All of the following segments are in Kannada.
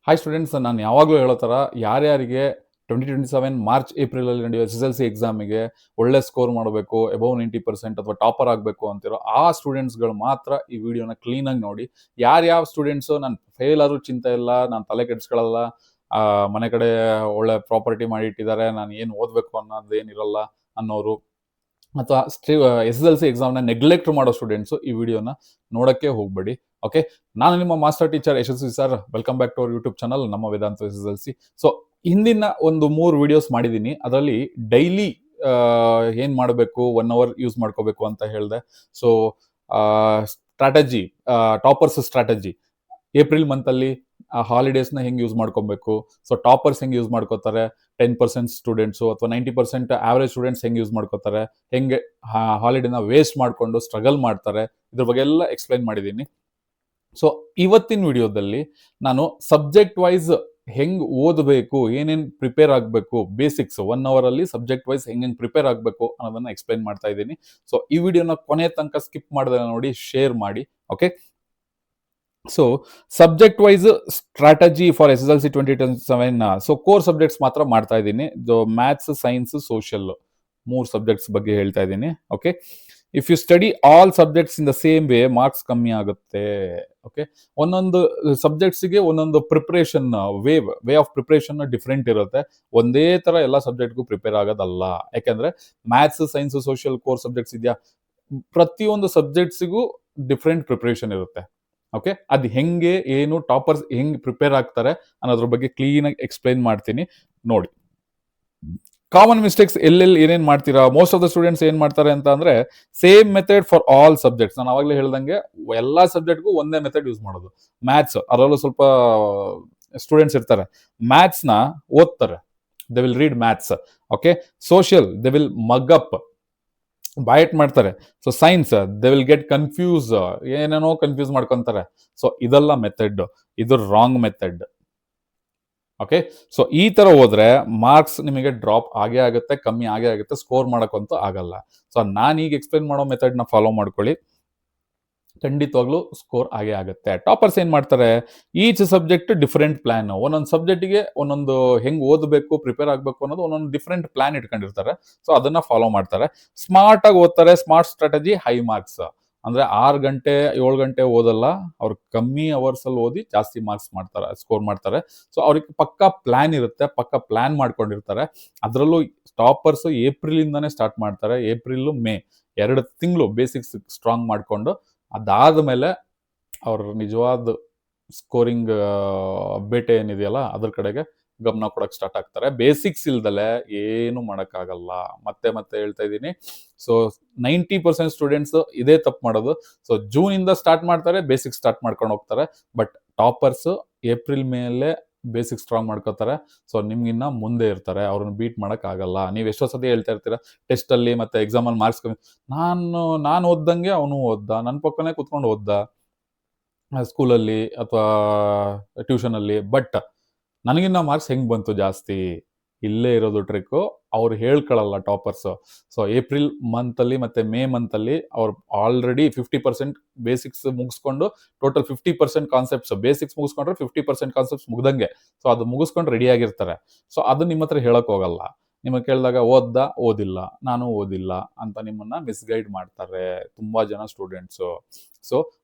ಹಾಯ್ ಸ್ಟೂಡೆಂಟ್ಸ್, ನಾನು ಯಾವಾಗಲೂ ಹೇಳೋ ಥರ ಯಾರ್ಯಾರಿಗೆ 2027 ಮಾರ್ಚ್ ಏಪ್ರಿಲಲ್ಲಿ ನಡೆಯುವ SSLC ಎಕ್ಸಾಮಿಗೆ ಒಳ್ಳೆ ಸ್ಕೋರ್ ಮಾಡಬೇಕು, ಎಬವ್ 90% ಅಥವಾ ಟಾಪರ್ ಆಗಬೇಕು ಅಂತಿರೋ ಆ ಸ್ಟೂಡೆಂಟ್ಸ್ಗಳು ಮಾತ್ರ ಈ ವಿಡಿಯೋನ ಕ್ಲೀನಾಗಿ ನೋಡಿ. ಯಾರ್ಯಾವ ಸ್ಟೂಡೆಂಟ್ಸು ನಾನು ಫೇಲ್ ಆದರೂ ಚಿಂತೆ ಇಲ್ಲ, ನಾನು ತಲೆ ಕೆಡಿಸ್ಕೊಳ್ಳಲ್ಲ, ಮನೆ ಕಡೆ ಒಳ್ಳೆ ಪ್ರಾಪರ್ಟಿ ಮಾಡಿ ಇಟ್ಟಿದ್ದಾರೆ, ನಾನು ಏನು ಓದಬೇಕು ಅನ್ನೋದೇನಿರಲ್ಲ ಅನ್ನೋರು, ಅಥವಾ SSLC ಎಕ್ಸಾಮ್ನ ನೆಗ್ಲೆಕ್ಟ್ ಮಾಡೋ ಸ್ಟೂಡೆಂಟ್ಸು ಈ ವಿಡಿಯೋನ ನೋಡೋಕ್ಕೆ ಹೋಗಬೇಡಿ. ಓಕೆ, ನಾನು ನಿಮ್ಮ master teacher Yashasvi sir. Welcome back to our YouTube channel ನಮ್ಮ ವೇದಾಂತ SSLC. ಸೊ ಹಿಂದಿನ ಒಂದು 3 ವಿಡಿಯೋಸ್ ಮಾಡಿದ್ದೀನಿ, ಅದರಲ್ಲಿ ಡೈಲಿ ಏನು ಮಾಡಬೇಕು, 1 ಅವರ್ ಯೂಸ್ ಮಾಡ್ಕೋಬೇಕು ಅಂತ ಹೇಳಿದೆ. So strategy, toppers strategy, April ಮಂತಲ್ಲಿ ಹಾಲಿಡೇಸ್ನ ಹೆಂಗೆ ಯೂಸ್ ಮಾಡ್ಕೊಬೇಕು, ಸೊ ಟಾಪರ್ಸ್ ಹೆಂಗೆ ಯೂಸ್ ಮಾಡ್ಕೋತಾರೆ, 10% ಸ್ಟೂಡೆಂಟ್ಸು ಅಥವಾ 90% ಆವ್ರೇಜ್ ಸ್ಟೂಡೆಂಟ್ಸ್ ಹೆಂಗೆ ಯೂಸ್ ಮಾಡ್ಕೋತಾರೆ, ಹೆಂಗೆ ಹಾಲಿಡೇನ ವೇಸ್ಟ್ ಮಾಡಿಕೊಂಡು ಸ್ಟ್ರಗಲ್ ಮಾಡ್ತಾರೆ, ಇದ್ರ ಬಗ್ಗೆ ಎಲ್ಲ ಎಕ್ಸ್ಪ್ಲೈನ್ ಮಾಡಿದ್ದೀನಿ. ಸೊ ಇವತ್ತಿನ ವಿಡಿಯೋದಲ್ಲಿ ನಾನು ಸಬ್ಜೆಕ್ಟ್ ವೈಸ್ ಹೆಂಗೆ ಓದಬೇಕು, ಏನೇನು ಪ್ರಿಪೇರ್ ಆಗಬೇಕು, ಬೇಸಿಕ್ಸ್ 1 ಅವರಲ್ಲಿ ಸಬ್ಜೆಕ್ಟ್ ವೈಸ್ ಹೆಂಗೆ ಪ್ರಿಪೇರ್ ಆಗಬೇಕು ಅನ್ನೋದನ್ನ ಎಕ್ಸ್ಪ್ಲೈನ್ ಮಾಡ್ತಾ ಇದ್ದೀನಿ. ಸೊ ಈ ವಿಡಿಯೋನ ಕೊನೆ ತನಕ ಸ್ಕಿಪ್ ಮಾಡದೆ ನೋಡಿ, ಶೇರ್ ಮಾಡಿ. Okay, so subject wise strategy for SSLC 2027. So core subjects ಮಾತ್ರ ಮಾಡ್ತಾ ಇದ್ದೀನಿ. ಮ್ಯಾಥ್ಸ್, ಸೈನ್ಸ್, ಸೋಷಿಯಲ್ 3 ಸಬ್ಜೆಕ್ಟ್ಸ್ ಬಗ್ಗೆ ಹೇಳ್ತಾ ಇದ್ದೀನಿ. Okay, if you study all subjects in the same way marks ಕಮ್ಮಿ ಆಗುತ್ತೆ. ಓಕೆ, ಒಂದೊಂದು ಸಬ್ಜೆಕ್ಟ್ಸ್ಗೆ ಒಂದೊಂದು preparation way of preparation different ಇರುತ್ತೆ. ಒಂದೇ ತರ ಎಲ್ಲ ಸಬ್ಜೆಕ್ಟ್ಗೂ ಪ್ರಿಪೇರ್ ಆಗೋದಲ್ಲ. ಯಾಕಂದ್ರೆ maths, science, social core subjects ಇದೆಯಾ, ಪ್ರತಿಯೊಂದು ಸಬ್ಜೆಕ್ಟ್ಸಿಗೂ ಡಿಫ್ರೆಂಟ್ ಪ್ರಿಪ್ರೇಷನ್ ಇರುತ್ತೆ. ಓಕೆ, ಅದು ಹೆಂಗೆ, ಏನು ಟಾಪರ್ಸ್ ಹೆಂಗೆ ಪ್ರಿಪೇರ್ ಆಗ್ತಾರೆ ಅನ್ನೋದ್ರ ಬಗ್ಗೆ ಕ್ಲೀನಾಗಿ ಎಕ್ಸ್ಪ್ಲೈನ್ ಮಾಡ್ತೀನಿ ನೋಡಿ. ಕಾಮನ್ ಮಿಸ್ಟೇಕ್ಸ್ ಎಲ್ಲೆಲ್ಲಿ ಏನೇನು ಮಾಡ್ತೀರಾ, ಮೋಸ್ಟ್ ಆಫ್ ದ ಸ್ಟೂಡೆಂಟ್ಸ್ ಏನು ಮಾಡ್ತಾರೆ ಅಂತ ಅಂದ್ರೆ, same method for all subjects. ನಾನು ಅವಾಗಲೇ ಹೇಳ್ದಂಗೆ ಎಲ್ಲಾ ಸಬ್ಜೆಕ್ಟ್ಗೂ ಒಂದೇ ಮೆಥಡ್ ಯೂಸ್ ಮಾಡೋದು. ಮ್ಯಾಥ್ಸ್, ಅದರಲ್ಲೂ ಸ್ವಲ್ಪ ಸ್ಟೂಡೆಂಟ್ಸ್ ಇರ್ತಾರೆ, ಮ್ಯಾಥ್ಸ್ ನ ಓದ್ತಾರೆ, they will read maths. Okay, social they will mug up, ಬೈಟ್ ಮಾಡ್ತಾರೆ. So science they will get confuse, ಏನೇನೋ ಕನ್ಫ್ಯೂಸ್ ಮಾಡ್ಕೊಂತಾರೆ. ಸೊ ಇದೆಲ್ಲ ಮೆಥಡ್, ಇದು ರಾಂಗ್ ಮೆಥಡ್. ಓಕೆ, ಸೊ ಈ ತರ ಹೋದ್ರೆ ಮಾರ್ಕ್ಸ್ ನಿಮಗೆ ಡ್ರಾಪ್ ಆಗೇ ಆಗುತ್ತೆ, ಕಮ್ಮಿ ಆಗೇ ಆಗುತ್ತೆ, ಸ್ಕೋರ್ ಮಾಡೋಕ್ಕಂತೂ ಆಗಲ್ಲ. ಸೊ ನಾನು ಈಗ ಎಕ್ಸ್ಪ್ಲೈನ್ ಮಾಡೋ ಮೆಥಡ್ನ ಫಾಲೋ ಮಾಡ್ಕೊಳ್ಳಿ, ಖಂಡಿತವಾಗ್ಲೂ ಸ್ಕೋರ್ ಆಗೇ ಆಗುತ್ತೆ. ಟಾಪರ್ಸ್ ಏನ್ ಮಾಡ್ತಾರೆ, ಈಚ್ ಸಬ್ಜೆಕ್ಟ್ ಡಿಫರೆಂಟ್ ಪ್ಲಾನ್, ಒಂದೊಂದು ಸಬ್ಜೆಕ್ಟಿಗೆ ಒಂದೊಂದು ಹೆಂಗ್ ಓದಬೇಕು, ಪ್ರಿಪೇರ್ ಆಗಬೇಕು ಅನ್ನೋದು ಒಂದೊಂದು ಡಿಫರೆಂಟ್ ಪ್ಲಾನ್ ಇಟ್ಕೊಂಡಿರ್ತಾರೆ. ಸೊ ಅದನ್ನ ಫಾಲೋ ಮಾಡ್ತಾರೆ, ಸ್ಮಾರ್ಟ್ ಆಗಿ ಓದ್ತಾರೆ. ಸ್ಮಾರ್ಟ್ ಸ್ಟ್ರಾಟಜಿ ಹೈ ಮಾರ್ಕ್ಸ್, ಅಂದ್ರೆ 6 ಗಂಟೆ 7 ಗಂಟೆ ಓದಲ್ಲ, ಅವ್ರು ಕಮ್ಮಿ ಅವರ್ಸ್ ಅಲ್ಲಿ ಓದಿ ಜಾಸ್ತಿ ಮಾರ್ಕ್ಸ್ ಮಾಡ್ತಾರೆ, ಸ್ಕೋರ್ ಮಾಡ್ತಾರೆ. ಸೊ ಅವ್ರಿಗೆ ಪಕ್ಕಾ ಪ್ಲಾನ್ ಇರುತ್ತೆ, ಪಕ್ಕಾ ಪ್ಲಾನ್ ಮಾಡ್ಕೊಂಡಿರ್ತಾರೆ. ಅದರಲ್ಲೂ ಟಾಪರ್ಸ್ ಏಪ್ರಿಲ್ ಇಂದಾನೇ ಸ್ಟಾರ್ಟ್ ಮಾಡ್ತಾರೆ. ಏಪ್ರಿಲ್, ಮೇ 2 ತಿಂಗಳು ಬೇಸಿಕ್ಸ್ ಸ್ಟ್ರಾಂಗ್ ಮಾಡ್ಕೊಂಡು, ಅದಾದ್ಮೇಲೆ ಅವ್ರ ನಿಜವಾದ ಸ್ಕೋರಿಂಗ್ ಬೇಟೆ ಏನಿದೆಯಲ್ಲ ಅದ್ರ ಕಡೆಗೆ ಗಮನ ಕೊಡಕ್ ಸ್ಟಾರ್ಟ್ ಆಗ್ತಾರೆ. ಬೇಸಿಕ್ಸ್ ಇಲ್ದಲೆ ಏನು ಮಾಡಕ್ಕಾಗಲ್ಲ. ಮತ್ತೆ ಹೇಳ್ತಾ ಇದ್ದೀನಿ. ಸೊ 90% ಸ್ಟೂಡೆಂಟ್ಸ್ ಇದೇ ತಪ್ಪು ಮಾಡೋದು. ಸೊ ಜೂನ್ ಇಂದ ಸ್ಟಾರ್ಟ್ ಮಾಡ್ತಾರೆ, ಬೇಸಿಕ್ಸ್ ಸ್ಟಾರ್ಟ್ ಮಾಡ್ಕೊಂಡು ಹೋಗ್ತಾರೆ. ಬಟ್ ಟಾಪರ್ಸ್ ಏಪ್ರಿಲ್ ಮೇಲೆ ಬೇಸಿಕ್ ಸ್ಟ್ರಾಂಗ್ ಮಾಡ್ಕೋತಾರೆ. ಸೊ ನಿಮ್ಗಿನ್ನ ಮುಂದೆ ಇರ್ತಾರೆ, ಅವ್ರನ್ನ ಬೀಟ್ ಮಾಡಕ್ ಆಗಲ್ಲ. ನೀವು ಎಷ್ಟೋ ಸತಿ ಹೇಳ್ತಾ ಇರ್ತೀರಾ, ಟೆಸ್ಟ್ ಅಲ್ಲಿ ಮತ್ತೆ ಎಕ್ಸಾಮ್ ಅಲ್ಲಿ ಮಾರ್ಕ್ಸ್ ಕಮ್ಮಿ. ನಾನು ಓದ್ದಂಗೆ ಅವನು ಓದ್ದ, ನನ್ನ ಪಕ್ಕನೇ ಕುತ್ಕೊಂಡು ಓದ್ದ ಸ್ಕೂಲಲ್ಲಿ ಅಥವಾ ಟ್ಯೂಷನ್ ಅಲ್ಲಿ, ಬಟ್ ನನಗಿನ್ನ ಮಾರ್ಕ್ಸ್ ಹೆಂಗ್ ಬಂತು ಜಾಸ್ತಿ? ಇಲ್ಲೇ ಇರೋದು ಟ್ರಿಕ್ಕು. ಅವ್ರು ಹೇಳ್ಕೊಳ್ಳಲ್ಲ ಟಾಪರ್ಸ್. ಸೊ ಏಪ್ರಿಲ್ ಮಂತ್ ಅಲ್ಲಿ ಮತ್ತೆ ಮೇ ಮಂತ್ ಅಲ್ಲಿ ಅವ್ರು ಆಲ್ರೆಡಿ 50% ಬೇಸಿಕ್ಸ್ ಮುಗಿಸ್ಕೊಂಡು, ಟೋಟಲ್ 50% ಕಾನ್ಸೆಪ್ಟ್ಸ್, ಬೇಸಿಕ್ಸ್ ಮುಗಿಸ್ಕೊಂಡ್ರೆ 50% ಕಾನ್ಸೆಪ್ಟ್ಸ್ ಮುಗ್ದಂಗೆ. ಸೊ ಅದು ಮುಗಿಸ್ಕೊಂಡು ರೆಡಿ ಆಗಿರ್ತಾರೆ. ಸೊ ಅದು ನಿಮ್ಮ ಹತ್ರ ಹೇಳಕ್ ಹೋಗಲ್ಲ. ನಿಮಗೆ ಕೇಳಿದಾಗ ಓದಿಲ್ಲ, ನಾನು ಓದಿಲ್ಲ ಅಂತ ನಿಮ್ಮನ್ನ ಮಿಸ್ಗೈಡ್ ಮಾಡ್ತಾರೆ ತುಂಬಾ ಜನ ಸ್ಟೂಡೆಂಟ್ಸು. ಸೊ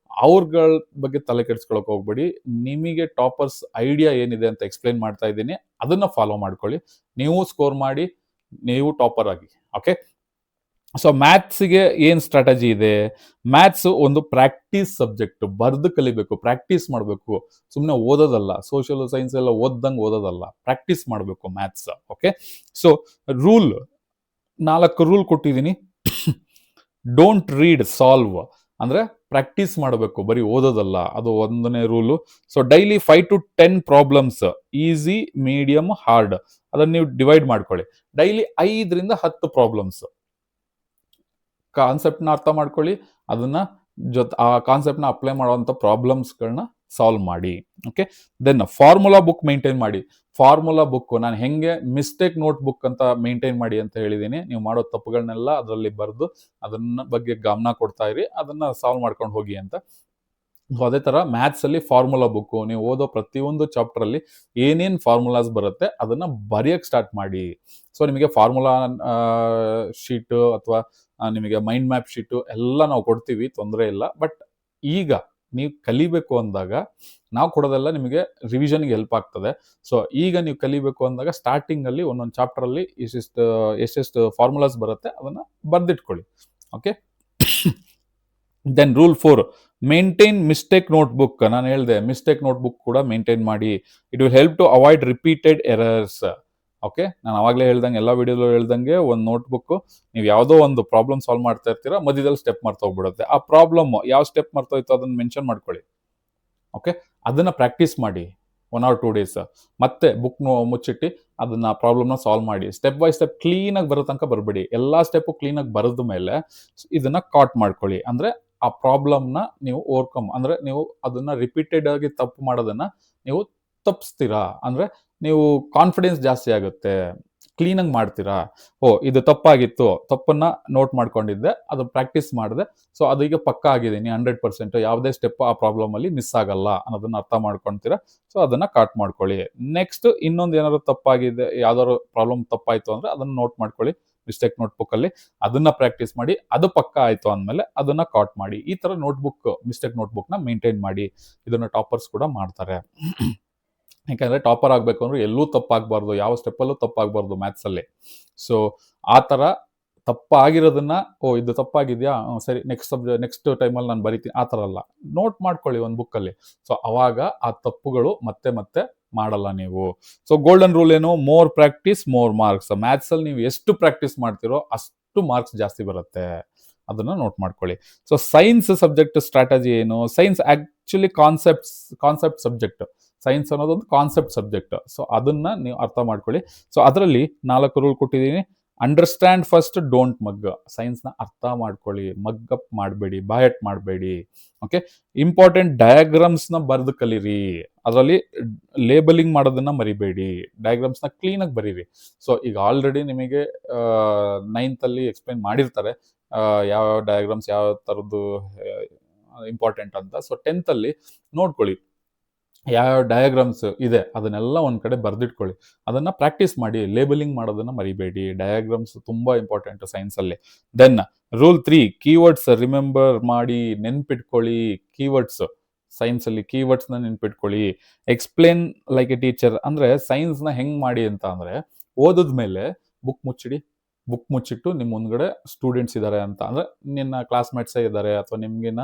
ಅವ್ರಗಳ ಬಗ್ಗೆ ತಲೆ ಕೆಡಿಸ್ಕೊಳಕ್ ಹೋಗ್ಬೇಡಿ. ನಿಮಗೆ ಟಾಪರ್ಸ್ ಐಡಿಯಾ ಏನಿದೆ ಅಂತ ಎಕ್ಸ್ಪ್ಲೈನ್ ಮಾಡ್ತಾ ಇದ್ದೀನಿ, ಅದನ್ನ ಫಾಲೋ ಮಾಡ್ಕೊಳ್ಳಿ. ನೀವು ಸ್ಕೋರ್ ಮಾಡಿ, ನೀವು ಟಾಪರ್ ಆಗಿ. ಓಕೆ, ಸೊ ಮ್ಯಾಥ್ಸ್ಗೆ ಏನ್ ಸ್ಟ್ರಾಟಜಿ ಇದೆ? ಮ್ಯಾಥ್ಸ್ ಒಂದು ಪ್ರಾಕ್ಟೀಸ್ ಸಬ್ಜೆಕ್ಟ್, ಬರ್ದು ಕಲಿಬೇಕು, ಪ್ರಾಕ್ಟೀಸ್ ಮಾಡಬೇಕು, ಸುಮ್ಮನೆ ಓದೋದಲ್ಲ. ಸೋಷಿಯಲ್, ಸೈನ್ಸ್ ಎಲ್ಲ ಓದ್ದಂಗೆ ಓದೋದಲ್ಲ, ಪ್ರಾಕ್ಟೀಸ್ ಮಾಡಬೇಕು ಮ್ಯಾಥ್ಸ್. ಓಕೆ, ಸೊ 4 ರೂಲ್ ಕೊಟ್ಟಿದ್ದೀನಿ. Don't read, solve. ಅಂದ್ರೆ ಪ್ರಾಕ್ಟೀಸ್ ಮಾಡಬೇಕು, ಬರೀ ಓದೋದಲ್ಲ, ಅದು 1ನೇ rule. So daily 5 to 10 problems, easy, medium, hard, ಅದನ್ನ ನೀವು ಡಿವೈಡ್ ಮಾಡ್ಕೊಳ್ಳಿ. ಡೈಲಿ 5ರಿಂದ 10 ಪ್ರಾಬ್ಲಮ್ಸ್, ಕಾನ್ಸೆಪ್ಟ್ನ ಅರ್ಥ ಮಾಡ್ಕೊಳ್ಳಿ, ಅದನ್ನ ಆ ಕಾನ್ಸೆಪ್ಟ್ನ ಅಪ್ಲೈ ಮಾಡುವಂಥ ಪ್ರಾಬ್ಲಮ್ಸ್ಗಳನ್ನ ಸಾಲ್ವ್ ಮಾಡಿ. Okay, then formula book maintain ಮಾಡಿ. ಫಾರ್ಮುಲಾ ಬುಕ್ ನಾನು ಹೆಂಗೆ ಮಿಸ್ಟೇಕ್ ನೋಟ್ ಬುಕ್ ಅಂತ ಮೇಂಟೈನ್ ಮಾಡಿ ಅಂತ ಹೇಳಿದ್ದೀನಿ. ನೀವು ಮಾಡೋ ತಪ್ಪುಗಳನ್ನೆಲ್ಲ ಅದರಲ್ಲಿ ಬರೆದು ಅದನ್ನ ಬಗ್ಗೆ ಗಮನ ಕೊಡ್ತಾ ಇರಿ, ಅದನ್ನ ಸಾಲ್ವ್ ಮಾಡ್ಕೊಂಡು ಹೋಗಿ ಅಂತ. ಸೊ ಅದೇ ಥರ ಮ್ಯಾಥ್ಸಲ್ಲಿ ಫಾರ್ಮುಲಾ ಬುಕ್ಕು, ನೀವು ಓದೋ ಪ್ರತಿಯೊಂದು ಚಾಪ್ಟ್ರಲ್ಲಿ ಏನೇನು ಫಾರ್ಮುಲಾಸ್ ಬರುತ್ತೆ ಅದನ್ನು ಬರೆಯೋಕ್ಕೆ ಸ್ಟಾರ್ಟ್ ಮಾಡಿ. ಸೊ ನಿಮಗೆ ಫಾರ್ಮುಲಾ ಶೀಟು ಅಥವಾ ನಿಮಗೆ ಮೈಂಡ್ ಮ್ಯಾಪ್ ಶೀಟು ಎಲ್ಲ ನಾವು ಕೊಡ್ತೀವಿ, ತೊಂದರೆ ಇಲ್ಲ. ಬಟ್ ಈಗ ನೀವು ಕಲಿಬೇಕು ಅಂದಾಗ ನಾವು ಕೊಡೋದೆಲ್ಲ ನಿಮಗೆ ರಿವಿಷನ್ಗೆ ಹೆಲ್ಪ್ ಆಗ್ತದೆ. ಸೊ ಈಗ ನೀವು ಕಲಿಬೇಕು ಅಂದಾಗ ಸ್ಟಾರ್ಟಿಂಗಲ್ಲಿ ಒಂದೊಂದು ಚಾಪ್ಟ್ರಲ್ಲಿ ಎಷ್ಟೆಷ್ಟು ಫಾರ್ಮುಲಾಸ್ ಬರುತ್ತೆ ಅದನ್ನು ಬರೆದಿಟ್ಕೊಳ್ಳಿ. Okay. Then rule 4, maintain mistake notebook. ನಾನು ಹೇಳಿದೆ ಮಿಸ್ಟೇಕ್ ನೋಟ್ಬುಕ್ ಕೂಡ ಮೇಂಟೈನ್ ಮಾಡಿ. It will help to avoid repeated errors. Okay, ನಾನು ಅವಾಗಲೇ ಹೇಳ್ದಂಗೆ ಎಲ್ಲ ವಿಡಿಯೋದಲ್ಲೂ ಹೇಳ್ದಂಗೆ ಒಂದು ನೋಟ್ಬುಕ್ ನೀವು ಯಾವುದೋ ಒಂದು ಪ್ರಾಬ್ಲಮ್ ಸಾಲ್ವ್ ಮಾಡ್ತಾ ಇರ್ತೀರಾ, ಮಧ್ಯದಲ್ಲಿ ಸ್ಟೆಪ್ ಮರ್ತೋಗ್ಬಿಡುತ್ತೆ. ಆ ಪ್ರಾಬ್ಲಮ್ ಯಾವ ಸ್ಟೆಪ್ ಮರ್ತೋಯ್ತು ಅದನ್ನು ಮೆನ್ಷನ್ ಮಾಡ್ಕೊಳ್ಳಿ. ಓಕೆ, ಅದನ್ನು ಪ್ರಾಕ್ಟೀಸ್ ಮಾಡಿ 1 or 2 days. ಮತ್ತೆ ಬುಕ್ ಮುಚ್ಚಿಟ್ಟು ಅದನ್ನ ಪ್ರಾಬ್ಲಮ್ನ ಸಾಲ್ವ್ ಮಾಡಿ. ಸ್ಟೆಪ್ ಬೈ ಸ್ಟೆಪ್ ಕ್ಲೀನಾಗಿ ಬರೋ ತನಕ ಬರಬೇಡಿ. ಎಲ್ಲ ಸ್ಟೆಪ್ಪು ಕ್ಲೀನಾಗಿ ಬರೆದ ಮೇಲೆ ಇದನ್ನ ಕಾಟ್ ಮಾಡ್ಕೊಳ್ಳಿ. ಅಂದರೆ ಆ ಪ್ರಾಬ್ಲಮ್ನ ನೀವು ಓವರ್ಕಮ್, ಅಂದರೆ ನೀವು ಅದನ್ನ ರಿಪೀಟೆಡ್ ಆಗಿ ತಪ್ಪು ಮಾಡೋದನ್ನ ನೀವು ತಪ್ಪಿಸ್ತೀರಾ. ಅಂದರೆ ನೀವು ಕಾನ್ಫಿಡೆನ್ಸ್ ಜಾಸ್ತಿ ಆಗುತ್ತೆ, ಕ್ಲೀನಾಗಿ ಮಾಡ್ತೀರಾ. ಇದು ತಪ್ಪಾಗಿತ್ತು, ತಪ್ಪನ್ನ ನೋಟ್ ಮಾಡ್ಕೊಂಡಿದ್ದೆ, ಅದು ಪ್ರಾಕ್ಟೀಸ್ ಮಾಡಿದೆ, ಸೊ ಅದೀಗ ಪಕ್ಕ ಆಗಿದ್ದೀನಿ 100%, ಯಾವುದೇ ಸ್ಟೆಪ್ ಆ ಪ್ರಾಬ್ಲಮಲ್ಲಿ ಮಿಸ್ ಆಗಲ್ಲ ಅನ್ನೋದನ್ನ ಅರ್ಥ ಮಾಡ್ಕೊಳ್ತೀರಾ. ಸೊ ಅದನ್ನ ಕಾಟ್ ಮಾಡ್ಕೊಳ್ಳಿ. ನೆಕ್ಸ್ಟ್ ಇನ್ನೊಂದು ಏನಾದ್ರು ತಪ್ಪಾಗಿದೆ, ಯಾವ್ದಾದ್ರು ಪ್ರಾಬ್ಲಮ್ ತಪ್ಪಾಯ್ತು ಅಂದ್ರೆ ಅದನ್ನ ನೋಟ್ ಮಾಡ್ಕೊಳ್ಳಿ ಮಿಸ್ಟೇಕ್ ನೋಟ್ಬುಕ್ಕಲ್ಲಿ. ಅದನ್ನ ಪ್ರಾಕ್ಟೀಸ್ ಮಾಡಿ, ಅದು ಪಕ್ಕ ಆಯ್ತು ಅಂದಮೇಲೆ ಅದನ್ನ ಕಾಟ್ ಮಾಡಿ. ಈ ತರ ನೋಟ್ಬುಕ್, ಮಿಸ್ಟೇಕ್ ನೋಟ್ಬುಕ್ನ ಮೇಂಟೈನ್ ಮಾಡಿ. ಇದನ್ನ ಟಾಪರ್ಸ್ ಕೂಡ ಮಾಡ್ತಾರೆ. ಯಾಕಂದರೆ ಟಾಪರ್ ಆಗಬೇಕು ಅಂದ್ರೆ ಎಲ್ಲೂ ತಪ್ಪಾಗಬಾರ್ದು, ಯಾವ ಸ್ಟೆಪ್ಪಲ್ಲೂ ತಪ್ಪಾಗಬಾರ್ದು ಮ್ಯಾಥ್ಸಲ್ಲಿ. ಸೊ ಆ ಥರ ತಪ್ಪಾಗಿರೋದನ್ನ ಇದು ತಪ್ಪಾಗಿದೆಯಾ, ಸರಿ ನೆಕ್ಸ್ಟ್ ಟೈಮಲ್ಲಿ ನಾನು ಬರಿತೀನಿ, ಆ ಥರ ಅಲ್ಲ. ನೋಟ್ ಮಾಡ್ಕೊಳ್ಳಿ ಒಂದು ಬುಕ್ಕಲ್ಲಿ. ಸೊ ಅವಾಗ ಆ ತಪ್ಪುಗಳು ಮತ್ತೆ ಮತ್ತೆ ಮಾಡಲ್ಲ ನೀವು. ಸೊ ಗೋಲ್ಡನ್ ರೂಲ್ ಏನು? More practice more marks. ಮ್ಯಾಥ್ಸಲ್ಲಿ ನೀವು ಎಷ್ಟು ಪ್ರಾಕ್ಟೀಸ್ ಮಾಡ್ತೀರೋ ಅಷ್ಟು ಮಾರ್ಕ್ಸ್ ಜಾಸ್ತಿ ಬರುತ್ತೆ. ಅದನ್ನ ನೋಟ್ ಮಾಡ್ಕೊಳ್ಳಿ. ಸೊ ಸೈನ್ಸ್ ಸಬ್ಜೆಕ್ಟ್ ಸ್ಟ್ರಾಟಜಿ ಏನು? Science actually concept subject. Science ಅನ್ನೋದೊಂದು ಕಾನ್ಸೆಪ್ಟ್ ಸಬ್ಜೆಕ್ಟ್. ಸೊ ಅದನ್ನ ನೀವು ಅರ್ಥ ಮಾಡ್ಕೊಳ್ಳಿ. ಸೊ ಅದರಲ್ಲಿ 4 ರೂಲ್ ಕೊಟ್ಟಿದ್ದೀನಿ. ಅಂಡರ್ಸ್ಟ್ಯಾಂಡ್ ಫಸ್ಟ್, ಡೋಂಟ್ ಮಗ್. ಸೈನ್ಸ್ನ ಅರ್ಥ ಮಾಡ್ಕೊಳ್ಳಿ, ಮಗ್ಗಪ್ ಮಾಡಬೇಡಿ, ಬಾಯಟ್ ಮಾಡಬೇಡಿ. ಓಕೆ. ಇಂಪಾರ್ಟೆಂಟ್ ಡಯಾಗ್ರಾಮ್ಸ್ನ ಬರೆದು ಕಲೀರಿ. ಅದರಲ್ಲಿ ಲೇಬಲಿಂಗ್ ಮಾಡೋದನ್ನ ಮರಿಬೇಡಿ, ಡಯಾಗ್ರಾಮ್ಸ್ನ ಕ್ಲೀನಾಗಿ ಬರೀರಿ. ಸೊ ಈಗ ಆಲ್ರೆಡಿ ನಿಮಗೆ 9th ಅಲ್ಲಿ ಎಕ್ಸ್ಪ್ಲೈನ್ ಮಾಡಿರ್ತಾರೆ ಯಾವ ಡಯಾಗ್ರಾಮ್ಸ್ ಯಾವ ಥರದ್ದು ಇಂಪಾರ್ಟೆಂಟ್ ಅಂತ. ಸೊ 10th ಅಲ್ಲಿ ನೋಡ್ಕೊಳ್ಳಿ ಯಾವ ಡಯಾಗ್ರಾಮ್ಸ್ ಇದೆ, ಅದನ್ನೆಲ್ಲ ಒಂದು ಕಡೆ ಬರೆದಿಟ್ಕೊಳ್ಳಿ. ಅದನ್ನು ಪ್ರಾಕ್ಟೀಸ್ ಮಾಡಿ. ಲೇಬಲಿಂಗ್ ಮಾಡೋದನ್ನು ಮರಿಬೇಡಿ. ಡಯಾಗ್ರಾಮ್ಸ್ ತುಂಬ ಇಂಪಾರ್ಟೆಂಟ್ ಸೈನ್ಸಲ್ಲಿ. ದೆನ್ ರೂಲ್ 3, ಕೀವರ್ಡ್ಸ್ ರಿಮೆಂಬರ್ ಮಾಡಿ, ನೆನ್ಪಿಟ್ಕೊಳ್ಳಿ. ಕೀವರ್ಡ್ಸ್ ಸೈನ್ಸಲ್ಲಿ ಕೀವರ್ಡ್ಸ್ನ ನೆನ್ಪಿಟ್ಕೊಳ್ಳಿ. Explain like a teacher. ಅಂದರೆ ಸೈನ್ಸ್ನ ಹೆಂಗೆ ಮಾಡಿ ಅಂತ ಅಂದರೆ, ಓದಿದ ಮೇಲೆ ಬುಕ್ ಮುಚ್ಚಿಟ್ಟು ನಿಮ್ಮ ಮುಂದ್ಗಡೆ ಸ್ಟೂಡೆಂಟ್ಸ್ ಇದ್ದಾರೆ ಅಂತ, ಅಂದರೆ ನಿನ್ನ ಕ್ಲಾಸ್ಮೇಟ್ಸೇ ಇದ್ದಾರೆ ಅಥವಾ ನಿಮಗಿನ್ನ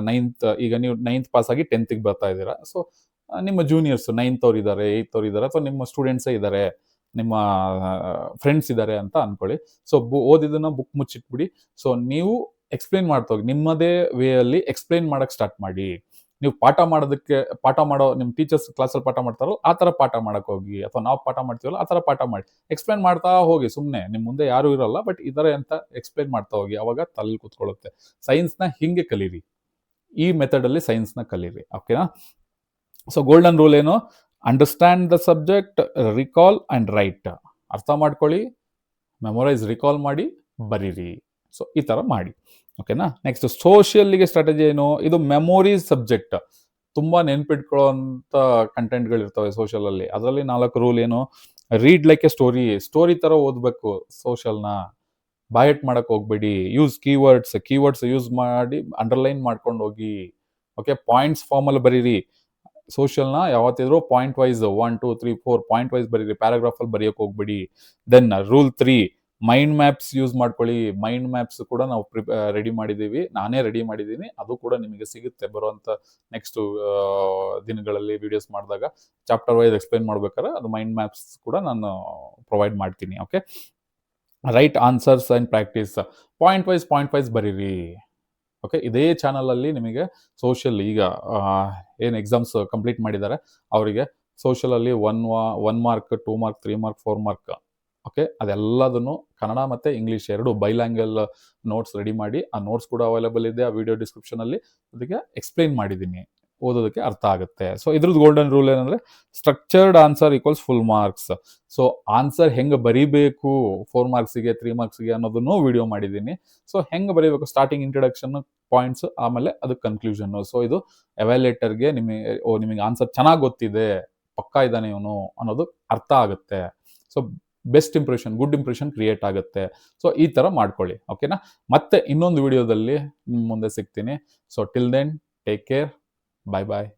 9th, ಈಗ ನೀವು 9th ಪಾಸ್ ಆಗಿ 10th ಬರ್ತಾ ಇದ್ದೀರಾ. ಸೊ ನಿಮ್ಮ ಜೂನಿಯರ್ಸ್ 9th ಅವ್ರು ಇದ್ದಾರೆ, 8th ಅವ್ರು ಇದ್ದಾರೆ, ಅಥವಾ ನಿಮ್ಮ ಸ್ಟೂಡೆಂಟ್ಸೇ ಇದ್ದಾರೆ, ನಿಮ್ಮ ಫ್ರೆಂಡ್ಸ್ ಇದ್ದಾರೆ ಅಂತ ಅನ್ಕೊಳ್ಳಿ. ಸೊ ಓದಿದ್ದನ್ನ ಬುಕ್ ಮುಚ್ಚಿಟ್ಬಿಡಿ. ಸೊ ನೀವು ಎಕ್ಸ್ಪ್ಲೇನ್ ಮಾಡ್ತಾ ಹೋಗಿ, ನಿಮ್ಮದೇ ವೇಯಲ್ಲಿ ಎಕ್ಸ್ಪ್ಲೇನ್ ಮಾಡಕ್ಕೆ ಸ್ಟಾರ್ಟ್ ಮಾಡಿ. ನೀವು ಪಾಠ ಮಾಡೋ ನಿಮ್ಮ ಟೀಚರ್ಸ್ ಕ್ಲಾಸಲ್ಲಿ ಪಾಠ ಮಾಡ್ತಾರಲ್ಲ ಆ ಥರ ಪಾಠ ಮಾಡಕ್ಕೆ ಹೋಗಿ, ಅಥವಾ ನಾವು ಪಾಠ ಮಾಡ್ತೀವಲ್ಲ ಆ ಥರ ಪಾಠ ಮಾಡಿ ಎಕ್ಸ್ಪ್ಲೇನ್ ಮಾಡ್ತಾ ಹೋಗಿ. ಸುಮ್ಮನೆ ನಿಮ್ಮ ಮುಂದೆ ಯಾರೂ ಇರಲ್ಲ, ಬಟ್ ಇದ್ದಾರೆ ಅಂತ ಎಕ್ಸ್ಪ್ಲೇನ್ ಮಾಡ್ತಾ ಹೋಗಿ. ಅವಾಗ ತಲೆ ಕೂತ್ಕೊಳ್ಳುತ್ತೆ. ಸೈನ್ಸ್ನ ಹಿಂಗೆ ಕಲೀರಿ, ಈ ಮೆಥಡಲ್ಲಿ ಸೈನ್ಸ್ನ ಕಲೀರಿ. ಓಕೆನಾ? ಸೊ ಗೋಲ್ಡನ್ ರೂಲ್ ಏನು? Understand the subject, recall and right. ಅರ್ಥ ಮಾಡ್ಕೊಳ್ಳಿ, ಮೆಮೊರೈಸ್, ರಿಕಾಲ್ ಮಾಡಿ, ಬರೀರಿ. ಸೊ ಈ ಥರ ಮಾಡಿ. ಓಕೆನಾ? ನೆಕ್ಸ್ಟ್ ಸೋಷಿಯಲ್ಗೆ ಸ್ಟ್ರಾಟಜಿ ಏನು? ಇದು ಮೆಮೊರೀಸ್ ಸಬ್ಜೆಕ್ಟ್. ತುಂಬ ನೆನ್ಪಿಟ್ಕೊಳ್ಳೋಂಥ ಕಂಟೆಂಟ್ಗಳಿರ್ತವೆ ಸೋಷಿಯಲಲ್ಲಿ. ಅದರಲ್ಲಿ 4 ರೂಲ್ ಏನು? ರೀಡ್ ಲೈಕ್ ಎ ಸ್ಟೋರಿ ಥರ ಓದಬೇಕು ಸೋಷಿಯಲ್ನ. ಬಾಯಟ್ ಮಾಡಕ್ಕೆ ಹೋಗ್ಬೇಡಿ. ಯೂಸ್ ಕೀವರ್ಡ್ಸ್ ಯೂಸ್ ಮಾಡಿ ಅಂಡರ್ಲೈನ್ ಮಾಡ್ಕೊಂಡು ಹೋಗಿ. ಓಕೆ. ಪಾಯಿಂಟ್ಸ್ ಫಾರ್ಮಲ್ಲಿ ಬರೀರಿ. ಸೋಷಿಯಲ್ನ ಯಾವತ್ತಿದ್ರು ಪಾಯಿಂಟ್ ವೈಸ್ 1 2 3 4 ಪಾಯಿಂಟ್ ವೈಸ್ ಬರೀರಿ, ಪ್ಯಾರಾಗ್ರಾಫಲ್ಲಿ ಬರೆಯೋಕೆ ಹೋಗ್ಬೇಡಿ. Then rule 3, mind maps use ಮಾಡ್ಕೊಳ್ಳಿ. ಮೈಂಡ್ ಮ್ಯಾಪ್ಸ್ ಕೂಡ ನಾವು ರೆಡಿ ಮಾಡಿದ್ದೀವಿ, ನಾನೇ ರೆಡಿ ಮಾಡಿದ್ದೀನಿ. ಅದು ಕೂಡ ನಿಮಗೆ ಸಿಗುತ್ತೆ ಬರುವಂಥ ನೆಕ್ಸ್ಟ್ ದಿನಗಳಲ್ಲಿ ವಿಡಿಯೋಸ್ ಮಾಡಿದಾಗ. ಚಾಪ್ಟರ್ ವೈಸ್ ಎಕ್ಸ್ಪ್ಲೈನ್ ಮಾಡ್ಬೇಕಾದ್ರೆ ಅದು ಮೈಂಡ್ ಮ್ಯಾಪ್ಸ್ ಕೂಡ ನಾನು ಪ್ರೊವೈಡ್ ಮಾಡ್ತೀನಿ. Okay. Write answers and practise. Point wise ಬರೀರಿ. ಓಕೆ. ಇದೇ ಚಾನಲಲ್ಲಿ ನಿಮಗೆ ಸೋಷಿಯಲ್, ಈಗ ಏನು ಎಕ್ಸಾಮ್ಸ್ ಕಂಪ್ಲೀಟ್ ಮಾಡಿದ್ದಾರೆ ಅವರಿಗೆ ಸೋಷಿಯಲಲ್ಲಿ 1 mark, 2 mark, 3 mark, 4 mark. Okay. ಅದೆಲ್ಲದನ್ನು ಕನ್ನಡ ಮತ್ತು ಇಂಗ್ಲೀಷ್ 2 ಬೈಲ್ಯಾಂಗಲ್ ನೋಟ್ಸ್ ರೆಡಿ ಮಾಡಿ. ಆ ನೋಟ್ಸ್ ಕೂಡ ಅವೈಲೇಬಲ್ ಇದೆ ಆ ವಿಡಿಯೋ ಡಿಸ್ಕ್ರಿಪ್ಷನಲ್ಲಿ. ಅದಕ್ಕೆ ಎಕ್ಸ್ಪ್ಲೈನ್ ಮಾಡಿದ್ದೀನಿ. ಓದೋದಕ್ಕೆ ಅರ್ಥ ಆಗುತ್ತೆ. ಸೊ ಇದ್ರದ್ದು ಗೋಲ್ಡನ್ ರೂಲ್ ಏನಂದ್ರೆ structured answer equals full marks. So answer ಹೆಂಗೆ ಬರೀಬೇಕು 4 ಮಾರ್ಕ್ಸಿಗೆ 3 ಮಾರ್ಕ್ಸಿಗೆ ಅನ್ನೋದನ್ನು ವಿಡಿಯೋ ಮಾಡಿದ್ದೀನಿ. ಸೊ ಹೆಂಗೆ ಬರೀಬೇಕು, ಸ್ಟಾರ್ಟಿಂಗ್ ಇಂಟ್ರಡಕ್ಷನ್ ಪಾಯಿಂಟ್ಸ್, ಆಮೇಲೆ ಅದು ಕನ್ಕ್ಲೂಷನ್. ಸೊ ಇದು ಎವ್ಯಾಲ್ಯೂಯೇಟರ್ಗೆ ನಿಮಗೆ ಆನ್ಸರ್ ಚೆನ್ನಾಗಿ ಗೊತ್ತಿದೆ, ಪಕ್ಕಾ ಇದ್ದಾನೆ ಇವನು ಅನ್ನೋದು ಅರ್ಥ ಆಗುತ್ತೆ. So best impression, good impression create ಆಗುತ್ತೆ. ಸೊ ಈ ಥರ ಮಾಡ್ಕೊಳ್ಳಿ, ಓಕೆನಾ. ಮತ್ತೆ ಇನ್ನೊಂದು ವಿಡಿಯೋದಲ್ಲಿ ಮುಂದೆ ಸಿಗ್ತೀನಿ. So till then take care, bye ಬಾಯ್.